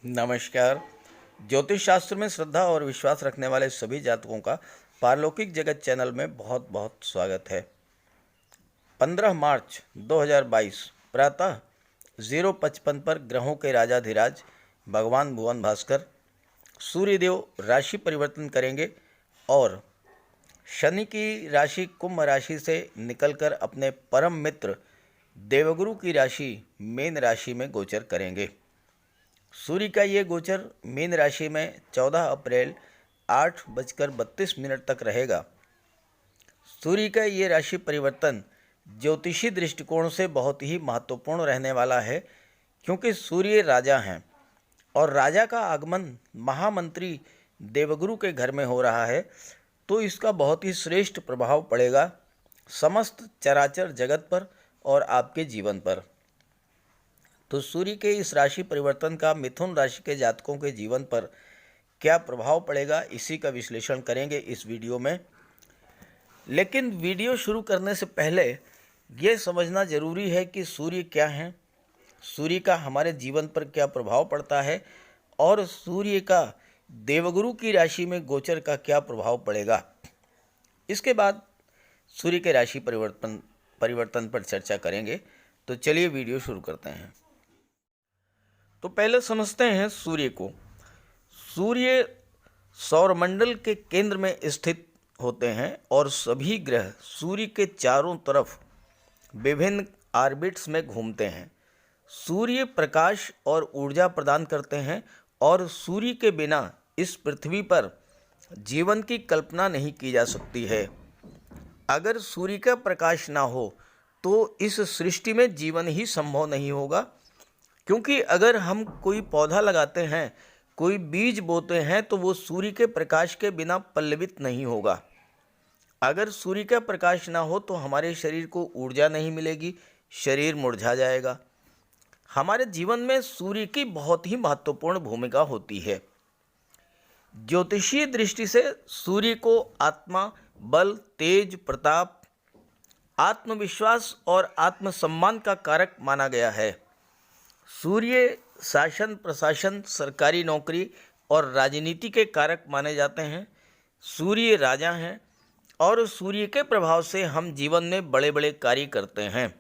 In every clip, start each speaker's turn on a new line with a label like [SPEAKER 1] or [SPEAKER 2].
[SPEAKER 1] नमस्कार। ज्योतिष शास्त्र में श्रद्धा और विश्वास रखने वाले सभी जातकों का पारलौकिक जगत चैनल में बहुत बहुत स्वागत है। 15 मार्च 2022 प्रातः 0:55 पर ग्रहों के राजाधिराज भगवान भुवन भास्कर सूर्यदेव राशि परिवर्तन करेंगे और शनि की राशि कुंभ राशि से निकलकर अपने परम मित्र देवगुरु की राशि मीन राशि में गोचर करेंगे। सूर्य का ये गोचर मीन राशि में 14 अप्रैल 8:32 तक रहेगा। सूर्य का ये राशि परिवर्तन ज्योतिषी दृष्टिकोण से बहुत ही महत्वपूर्ण रहने वाला है, क्योंकि सूर्य राजा हैं और राजा का आगमन महामंत्री देवगुरु के घर में हो रहा है, तो इसका बहुत ही श्रेष्ठ प्रभाव पड़ेगा समस्त चराचर जगत पर और आपके जीवन पर। तो सूर्य के इस राशि परिवर्तन का मिथुन राशि के जातकों के जीवन पर क्या प्रभाव पड़ेगा, इसी का विश्लेषण करेंगे इस वीडियो में। लेकिन वीडियो शुरू करने से पहले ये समझना जरूरी है कि सूर्य क्या है, सूर्य का हमारे जीवन पर क्या प्रभाव पड़ता है और सूर्य का देवगुरु की राशि में गोचर का क्या प्रभाव पड़ेगा। इसके बाद सूर्य के राशि परिवर्तन पर चर्चा करेंगे। तो चलिए वीडियो शुरू करते हैं। तो पहले समझते हैं सूर्य को। सूर्य सौरमंडल के केंद्र में स्थित होते हैं और सभी ग्रह सूर्य के चारों तरफ विभिन्न ऑर्बिट्स में घूमते हैं। सूर्य प्रकाश और ऊर्जा प्रदान करते हैं और सूर्य के बिना इस पृथ्वी पर जीवन की कल्पना नहीं की जा सकती है। अगर सूर्य का प्रकाश ना हो तो इस सृष्टि में जीवन ही संभव नहीं होगा, क्योंकि अगर हम कोई पौधा लगाते हैं, कोई बीज बोते हैं, तो वो सूर्य के प्रकाश के बिना पल्लवित नहीं होगा। अगर सूर्य का प्रकाश ना हो तो हमारे शरीर को ऊर्जा नहीं मिलेगी, शरीर मुरझा जाएगा। हमारे जीवन में सूर्य की बहुत ही महत्वपूर्ण भूमिका होती है। ज्योतिषीय दृष्टि से सूर्य को आत्मा, बल, तेज, प्रताप, आत्मविश्वास और आत्मसम्मान का कारक माना गया है। सूर्य शासन, प्रशासन, सरकारी नौकरी और राजनीति के कारक माने जाते हैं। सूर्य राजा हैं और सूर्य के प्रभाव से हम जीवन में बड़े बड़े कार्य करते हैं।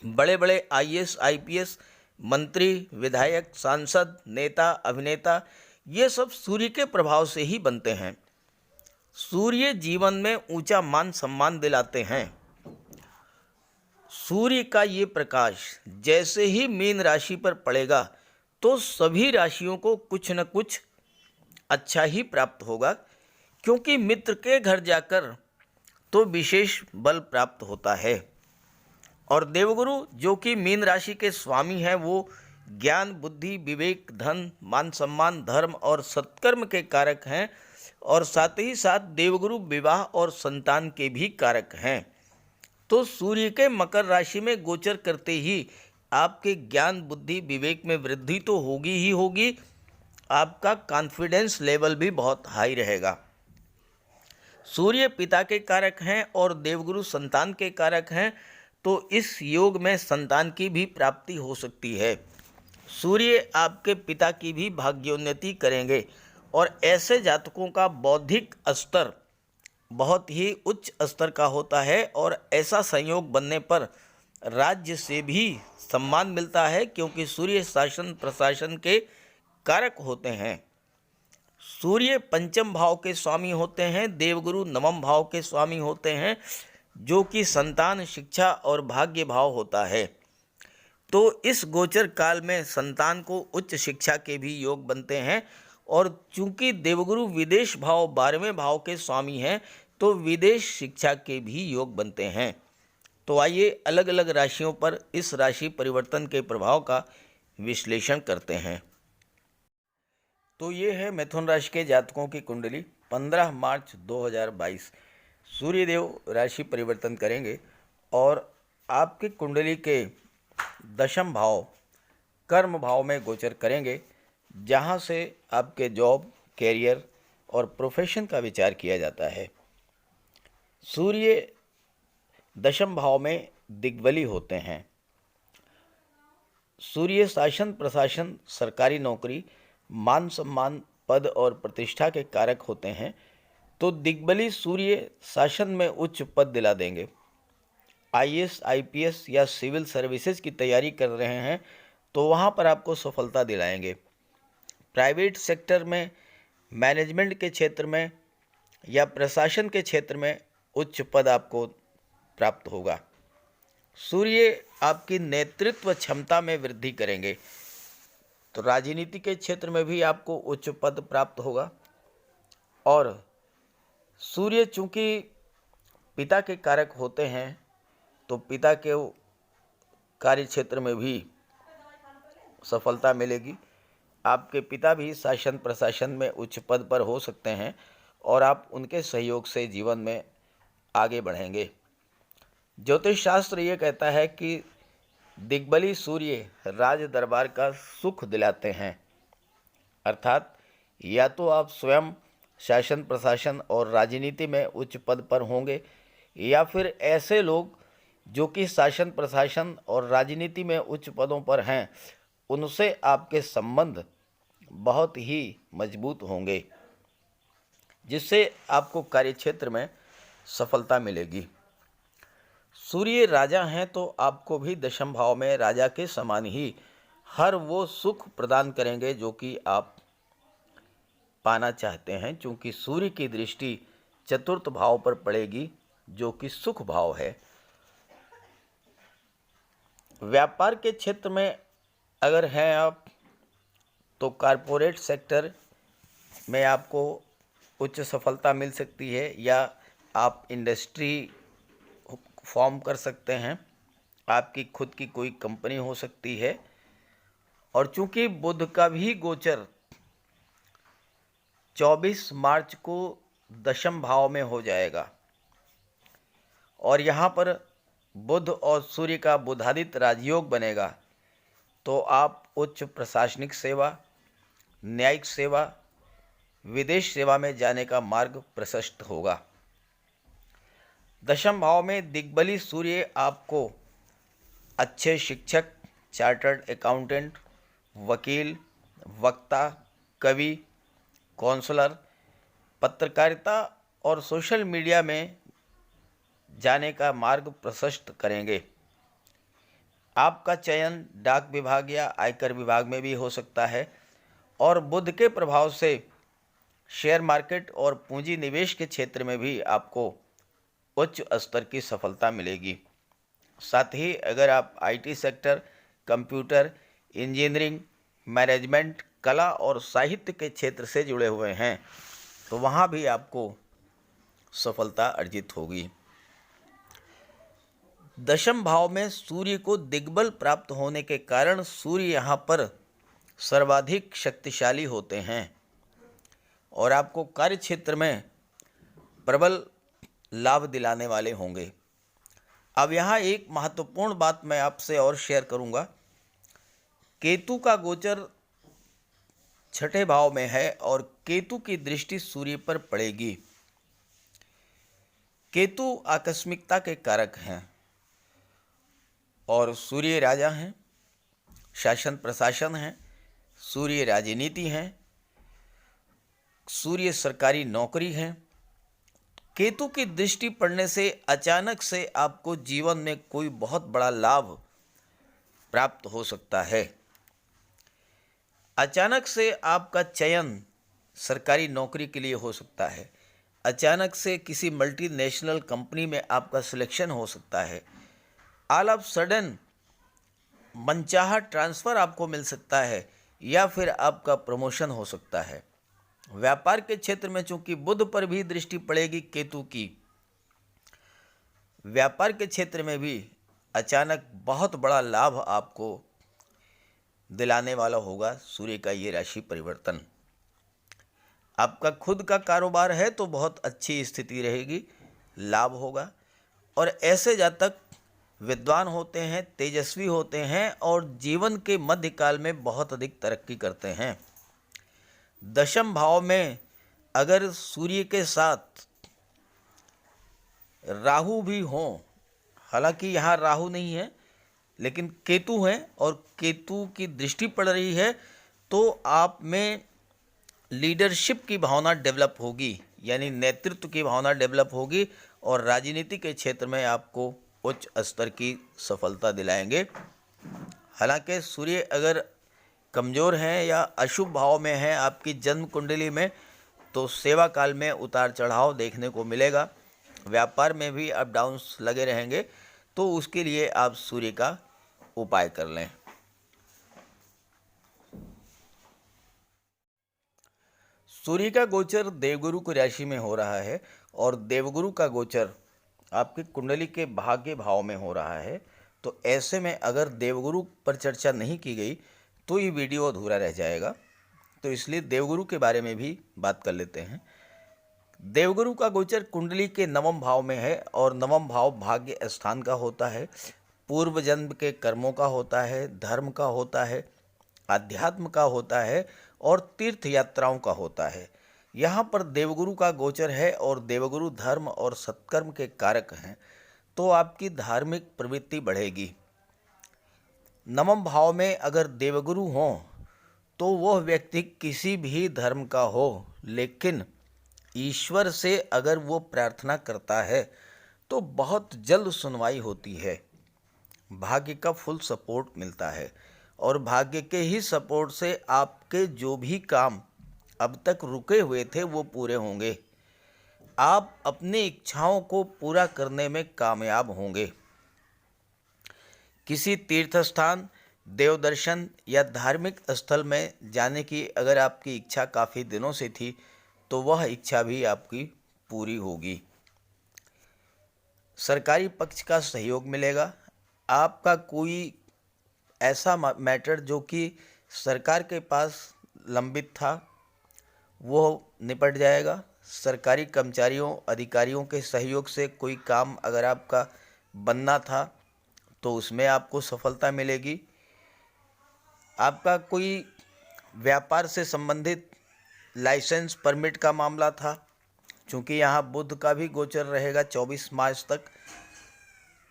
[SPEAKER 1] बड़े बड़े आईएएस, आईपीएस, मंत्री, विधायक, सांसद, नेता, अभिनेता, ये सब सूर्य के प्रभाव से ही बनते हैं। सूर्य जीवन में ऊंचा मान सम्मान दिलाते हैं। सूर्य का ये प्रकाश जैसे ही मीन राशि पर पड़ेगा तो सभी राशियों को कुछ न कुछ अच्छा ही प्राप्त होगा, क्योंकि मित्र के घर जाकर तो विशेष बल प्राप्त होता है। और देवगुरु जो कि मीन राशि के स्वामी हैं, वो ज्ञान, बुद्धि, विवेक, धन, मान सम्मान, धर्म और सत्कर्म के कारक हैं और साथ ही साथ देवगुरु विवाह और संतान के भी कारक हैं। तो सूर्य के मकर राशि में गोचर करते ही आपके ज्ञान, बुद्धि, विवेक में वृद्धि तो होगी ही होगी, आपका कॉन्फिडेंस लेवल भी बहुत हाई रहेगा। सूर्य पिता के कारक हैं और देवगुरु संतान के कारक हैं, तो इस योग में संतान की भी प्राप्ति हो सकती है। सूर्य आपके पिता की भी भाग्योन्नति करेंगे और ऐसे जातकों का बौद्धिक स्तर बहुत ही उच्च स्तर का होता है और ऐसा संयोग बनने पर राज्य से भी सम्मान मिलता है, क्योंकि सूर्य शासन प्रशासन के कारक होते हैं। सूर्य पंचम भाव के स्वामी होते हैं, देवगुरु नवम भाव के स्वामी होते हैं, जो कि संतान, शिक्षा और भाग्य भाव होता है। तो इस गोचर काल में संतान को उच्च शिक्षा के भी योग बनते हैं और चूंकि देवगुरु विदेश भाव 12वें भाव के स्वामी हैं, तो विदेश शिक्षा के भी योग बनते हैं। तो आइए अलग अलग राशियों पर इस राशि परिवर्तन के प्रभाव का विश्लेषण करते हैं। तो ये है मिथुन राशि के जातकों की कुंडली। 15 मार्च 2022 सूर्यदेव राशि परिवर्तन करेंगे और आपकी कुंडली के दशम भाव, कर्म भाव में गोचर करेंगे, जहाँ से आपके जॉब, कैरियर और प्रोफेशन का विचार किया जाता है। सूर्य दशम भाव में दिग्बली होते हैं। सूर्य शासन प्रशासन सरकारी नौकरी मान सम्मान पद और प्रतिष्ठा के कारक होते हैं, तो दिग्बली सूर्य शासन में उच्च पद दिला देंगे। आईएएस आईपीएस या सिविल सर्विसेज की तैयारी कर रहे हैं तो वहाँ पर आपको सफलता दिलाएंगे। प्राइवेट सेक्टर में मैनेजमेंट के क्षेत्र में या प्रशासन के क्षेत्र में उच्च पद आपको प्राप्त होगा। सूर्य आपकी नेतृत्व क्षमता में वृद्धि करेंगे, तो राजनीति के क्षेत्र में भी आपको उच्च पद प्राप्त होगा। और सूर्य चूंकि पिता के कारक होते हैं, तो पिता के कार्य क्षेत्र में भी सफलता मिलेगी। आपके पिता भी शासन प्रशासन में उच्च पद पर हो सकते हैं और आप उनके सहयोग से जीवन में आगे बढ़ेंगे। ज्योतिष शास्त्र ये कहता है कि दिग्बली सूर्य राज दरबार का सुख दिलाते हैं, अर्थात या तो आप स्वयं शासन प्रशासन और राजनीति में उच्च पद पर होंगे, या फिर ऐसे लोग जो कि शासन प्रशासन और राजनीति में उच्च पदों पर हैं, उनसे आपके संबंध बहुत ही मजबूत होंगे, जिससे आपको कार्यक्षेत्र में सफलता मिलेगी। सूर्य राजा हैं तो आपको भी दशम भाव में राजा के समान ही हर वो सुख प्रदान करेंगे जो कि आप पाना चाहते हैं, क्योंकि सूर्य की दृष्टि चतुर्थ भाव पर पड़ेगी जो कि सुख भाव है। व्यापार के क्षेत्र में अगर हैं आप, तो कॉरपोरेट सेक्टर में आपको उच्च सफलता मिल सकती है, या आप इंडस्ट्री फॉर्म कर सकते हैं, आपकी खुद की कोई कंपनी हो सकती है। और चूंकि बुध का भी गोचर 24 मार्च को दशम भाव में हो जाएगा, और यहाँ पर बुध और सूर्य का बुधादित्य राजयोग बनेगा, तो आप उच्च प्रशासनिक सेवा, न्यायिक सेवा, विदेश सेवा में जाने का मार्ग प्रशस्त होगा। दशम भाव में दिग्बली सूर्य आपको अच्छे शिक्षक, चार्टर्ड अकाउंटेंट, वकील, वक्ता, कवि, काउंसलर, पत्रकारिता और सोशल मीडिया में जाने का मार्ग प्रशस्त करेंगे। आपका चयन डाक विभाग या आयकर विभाग में भी हो सकता है, और बुध के प्रभाव से शेयर मार्केट और पूंजी निवेश के क्षेत्र में भी आपको उच्च स्तर की सफलता मिलेगी। साथ ही अगर आप IT sector, computer, engineering, management, कला और साहित्य के क्षेत्र से जुड़े हुए हैं, तो वहाँ भी आपको सफलता अर्जित होगी। दशम भाव में सूर्य को दिग्बल प्राप्त होने के कारण सूर्य यहाँ पर सर्वाधिक शक्तिशाली होते हैं और आपको कार्य क्षेत्र में प्रबल लाभ दिलाने वाले होंगे। अब यहाँ एक महत्वपूर्ण बात मैं आपसे और शेयर करूँगा। केतु का गोचर छठे भाव में है और केतु की दृष्टि सूर्य पर पड़ेगी। केतु आकस्मिकता के कारक हैं और सूर्य राजा हैं, शासन प्रशासन हैं, सूर्य राजनीति हैं, सूर्य सरकारी नौकरी हैं। केतु की दृष्टि पड़ने से अचानक से आपको जीवन में कोई बहुत बड़ा लाभ प्राप्त हो सकता है। अचानक से आपका चयन सरकारी नौकरी के लिए हो सकता है। अचानक से किसी मल्टीनेशनल कंपनी में आपका सिलेक्शन हो सकता है। ऑल ऑफ सडन मनचाहा ट्रांसफ़र आपको मिल सकता है या फिर आपका प्रमोशन हो सकता है। व्यापार के क्षेत्र में चूंकि बुध पर भी दृष्टि पड़ेगी केतु की, व्यापार के क्षेत्र में भी अचानक बहुत बड़ा लाभ आपको दिलाने वाला होगा सूर्य का ये राशि परिवर्तन। आपका खुद का कारोबार है तो बहुत अच्छी स्थिति रहेगी, लाभ होगा। और ऐसे जातक विद्वान होते हैं, तेजस्वी होते हैं और जीवन के मध्यकाल में बहुत अधिक तरक्की करते हैं। दशम भाव में अगर सूर्य के साथ राहु भी हों, हालांकि यहाँ राहु नहीं है, लेकिन केतु हैं और केतु की दृष्टि पड़ रही है, तो आप में लीडरशिप की भावना डेवलप होगी, यानी नेतृत्व की भावना डेवलप होगी और राजनीति के क्षेत्र में आपको उच्च स्तर की सफलता दिलाएंगे। हालांकि सूर्य अगर कमज़ोर हैं या अशुभ भाव में हैं आपकी जन्म कुंडली में, तो सेवा काल में उतार चढ़ाव देखने को मिलेगा। व्यापार में भी अप डाउन्स लगे रहेंगे, तो उसके लिए आप सूर्य का उपाय कर लें। सूर्य का गोचर देवगुरु की राशि में हो रहा है और देवगुरु का गोचर आपकी कुंडली के भाग्य भाव में हो रहा है। तो ऐसे में अगर देवगुरु पर चर्चा नहीं की गई तो ये वीडियो अधूरा रह जाएगा, तो इसलिए देवगुरु के बारे में भी बात कर लेते हैं। देवगुरु का गोचर कुंडली के नवम भाव में है और नवम भाव भाग्य स्थान का होता है, पूर्व जन्म के कर्मों का होता है, धर्म का होता है, आध्यात्म का होता है और तीर्थ यात्राओं का होता है। यहाँ पर देवगुरु का गोचर है और देवगुरु धर्म और सत्कर्म के कारक हैं, तो आपकी धार्मिक प्रवृत्ति बढ़ेगी। नवम भाव में अगर देवगुरु हों तो वह व्यक्ति किसी भी धर्म का हो, लेकिन ईश्वर से अगर वो प्रार्थना करता है तो बहुत जल्द सुनवाई होती है, भाग्य का फुल सपोर्ट मिलता है और भाग्य के ही सपोर्ट से आपके जो भी काम अब तक रुके हुए थे वो पूरे होंगे। आप अपनी इच्छाओं को पूरा करने में कामयाब होंगे। किसी तीर्थ स्थान, देव दर्शन या धार्मिक स्थल में जाने की अगर आपकी इच्छा काफ़ी दिनों से थी तो वह इच्छा भी आपकी पूरी होगी। सरकारी पक्ष का सहयोग मिलेगा। आपका कोई ऐसा मैटर जो कि सरकार के पास लंबित था वो निपट जाएगा। सरकारी कर्मचारियों अधिकारियों के सहयोग से कोई काम अगर आपका बनना था तो उसमें आपको सफलता मिलेगी। आपका कोई व्यापार से संबंधित लाइसेंस परमिट का मामला था, चूँकि यहाँ बुध का भी गोचर रहेगा 24 मार्च तक,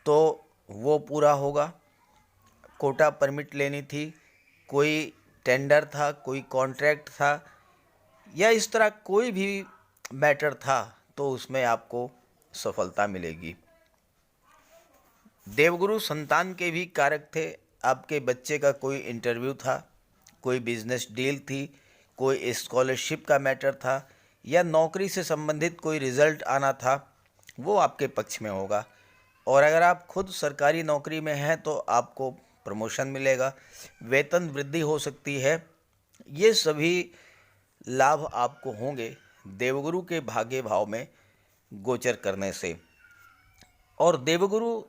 [SPEAKER 1] तो वो पूरा होगा। कोटा परमिट लेनी थी, कोई टेंडर था, कोई कॉन्ट्रैक्ट था या इस तरह कोई भी मैटर था तो उसमें आपको सफलता मिलेगी। देवगुरु संतान के भी कारक थे। आपके बच्चे का कोई इंटरव्यू था, कोई बिजनेस डील थी, कोई स्कॉलरशिप का मैटर था या नौकरी से संबंधित कोई रिजल्ट आना था, वो आपके पक्ष में होगा। और अगर आप खुद सरकारी नौकरी में हैं तो आपको प्रमोशन मिलेगा, वेतन वृद्धि हो सकती है। ये सभी लाभ आपको होंगे देवगुरु के भाग्य भाव में गोचर करने से। और देवगुरु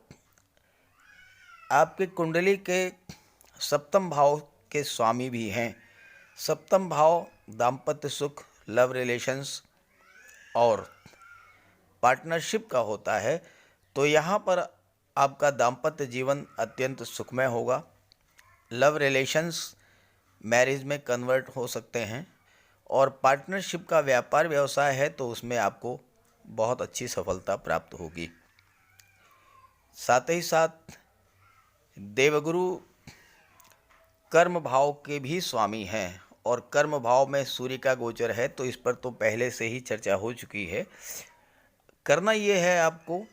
[SPEAKER 1] आपके कुंडली के सप्तम भाव के स्वामी भी हैं। सप्तम भाव दाम्पत्य सुख, लव रिलेशंस और पार्टनरशिप का होता है, तो यहाँ पर आपका दाम्पत्य जीवन अत्यंत सुखमय होगा। लव रिलेशंस मैरिज में कन्वर्ट हो सकते हैं और पार्टनरशिप का व्यापार व्यवसाय है तो उसमें आपको बहुत अच्छी सफलता प्राप्त होगी। साथ ही साथ देवगुरु कर्म भाव के भी स्वामी हैं और कर्म भाव में सूर्य का गोचर है, तो इस पर तो पहले से ही चर्चा हो चुकी है। करना ये है आपको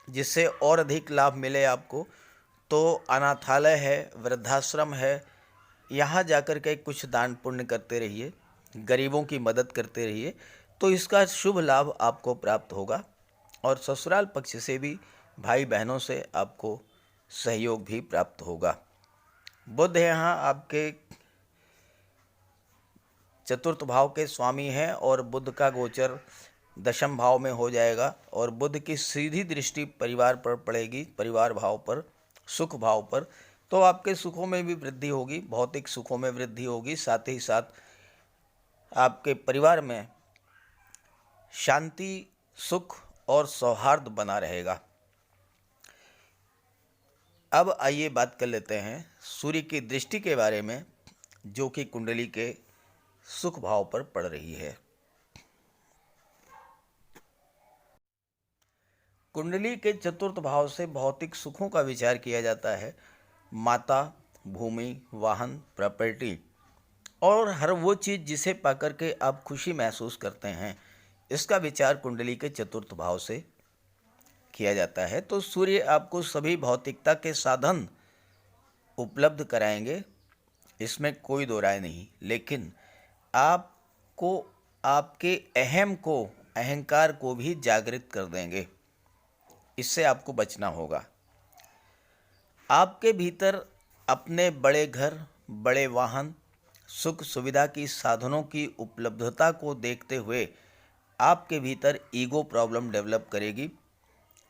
[SPEAKER 1] जिससे और अधिक लाभ मिले आपको, तो अनाथालय है, वृद्धाश्रम है, यहाँ जाकर के कुछ दान पुण्य करते रहिए, गरीबों की मदद करते रहिए, तो इसका शुभ लाभ आपको प्राप्त होगा। और ससुराल पक्ष से भी भाई बहनों से आपको सहयोग भी प्राप्त होगा। बुध यहाँ आपके चतुर्थ भाव के स्वामी हैं और बुध का गोचर दशम भाव में हो जाएगा और बुध की सीधी दृष्टि परिवार पर पड़ेगी, परिवार भाव पर, सुख भाव पर, तो आपके सुखों में भी वृद्धि होगी, भौतिक सुखों में वृद्धि होगी। साथ ही साथ आपके परिवार में शांति, सुख और सौहार्द बना रहेगा। अब आइए बात कर लेते हैं सूर्य की दृष्टि के बारे में, जो कि कुंडली के सुख भाव पर पड़ रही है। कुंडली के चतुर्थ भाव से भौतिक सुखों का विचार किया जाता है माता, भूमि, वाहन, प्रॉपर्टी और हर वो चीज़ जिसे पाकर के आप खुशी महसूस करते हैं, इसका विचार कुंडली के चतुर्थ भाव से किया जाता है। तो सूर्य आपको सभी भौतिकता के साधन उपलब्ध कराएंगे, इसमें कोई दो राय नहीं, लेकिन आपको आपके अहंकार को भी जागृत कर देंगे। इससे आपको बचना होगा। आपके भीतर अपने बड़े घर, बड़े वाहन, सुख सुविधा की साधनों की उपलब्धता को देखते हुए आपके भीतर ईगो प्रॉब्लम डेवलप करेगी।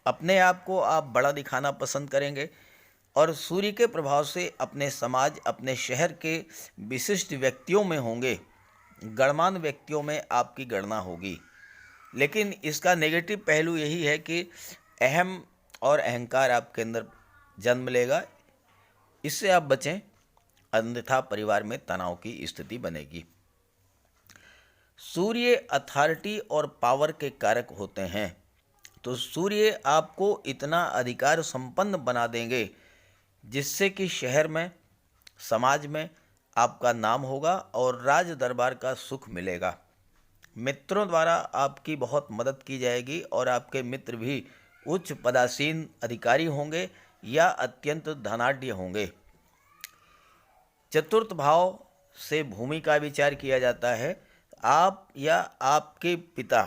[SPEAKER 1] अपने आप को आप बड़ा दिखाना पसंद करेंगे और सूर्य के प्रभाव से अपने समाज, अपने शहर के विशिष्ट व्यक्तियों में होंगे, गणमान्य व्यक्तियों में आपकी गणना होगी। लेकिन इसका नेगेटिव पहलू यही है कि अहम और अहंकार आपके अंदर जन्म लेगा। इससे आप बचें, अन्यथा परिवार में तनाव की स्थिति बनेगी। सूर्य अथॉरिटी और पावर के कारक होते हैं, तो सूर्य आपको इतना अधिकार संपन्न बना देंगे जिससे कि शहर में, समाज में आपका नाम होगा और राज दरबार का सुख मिलेगा। मित्रों द्वारा आपकी बहुत मदद की जाएगी और आपके मित्र भी उच्च पदासीन अधिकारी होंगे या अत्यंत धनाढ्य होंगे। चतुर्थ भाव से भूमि का विचार किया जाता है। आप या आपके पिता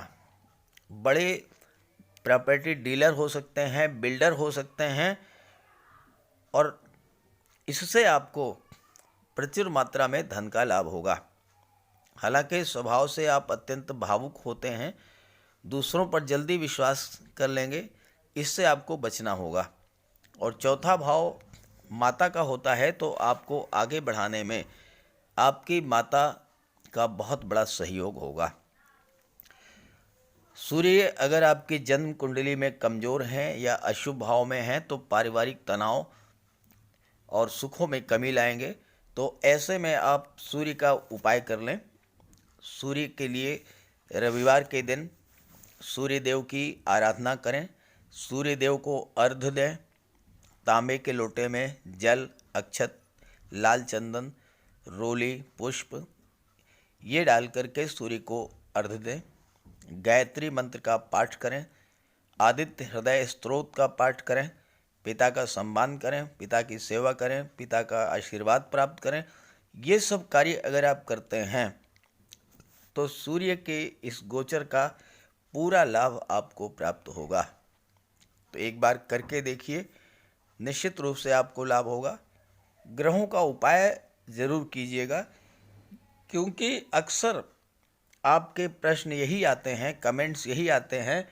[SPEAKER 1] बड़े प्रॉपर्टी डीलर हो सकते हैं, बिल्डर हो सकते हैं और इससे आपको प्रचुर मात्रा में धन का लाभ होगा। हालांकि स्वभाव से आप अत्यंत भावुक होते हैं, दूसरों पर जल्दी विश्वास कर लेंगे, इससे आपको बचना होगा। और चौथा भाव माता का होता है, तो आपको आगे बढ़ाने में आपकी माता का बहुत बड़ा सहयोग होगा। सूर्य अगर आपकी जन्म कुंडली में कमज़ोर हैं या अशुभ भाव में हैं तो पारिवारिक तनाव और सुखों में कमी लाएंगे। तो ऐसे में आप सूर्य का उपाय कर लें। सूर्य के लिए रविवार के दिन सूर्य देव की आराधना करें, सूर्य देव को अर्घ्य दें। तांबे के लोटे में जल, अक्षत, लाल चंदन, रोली, पुष्प ये डाल करके सूर्य को अर्घ्य दें। गायत्री मंत्र का पाठ करें, आदित्य हृदय स्तोत्र का पाठ करें, पिता का सम्मान करें, पिता की सेवा करें, पिता का आशीर्वाद प्राप्त करें। ये सब कार्य अगर आप करते हैं तो सूर्य के इस गोचर का पूरा लाभ आपको प्राप्त होगा। तो एक बार करके देखिए, निश्चित रूप से आपको लाभ होगा। ग्रहों का उपाय ज़रूर कीजिएगा, क्योंकि अक्सर आपके प्रश्न यही आते हैं, कमेंट्स यही आते हैं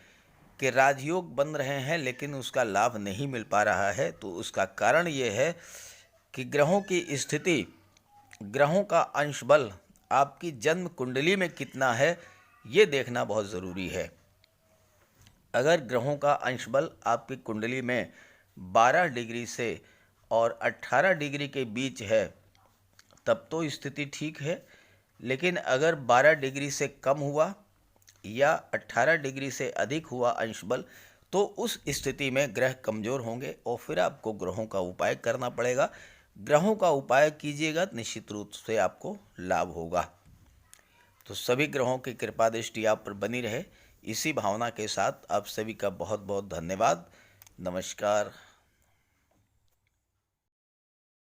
[SPEAKER 1] कि राजयोग बन रहे हैं लेकिन उसका लाभ नहीं मिल पा रहा है। तो उसका कारण ये है कि ग्रहों की स्थिति, ग्रहों का अंश बल आपकी जन्म कुंडली में कितना है, ये देखना बहुत ज़रूरी है। अगर ग्रहों का अंश बल आपकी कुंडली में 12 डिग्री से और 18 डिग्री के बीच है तब तो स्थिति ठीक है, लेकिन अगर 12 डिग्री से कम हुआ या 18 डिग्री से अधिक हुआ अंश बल, तो उस स्थिति में ग्रह कमज़ोर होंगे और फिर आपको ग्रहों का उपाय करना पड़ेगा। ग्रहों का उपाय कीजिएगा, निश्चित रूप से आपको लाभ होगा। तो सभी ग्रहों की कृपा दृष्टि आप पर बनी रहे, इसी भावना के साथ आप सभी का बहुत बहुत धन्यवाद। नमस्कार।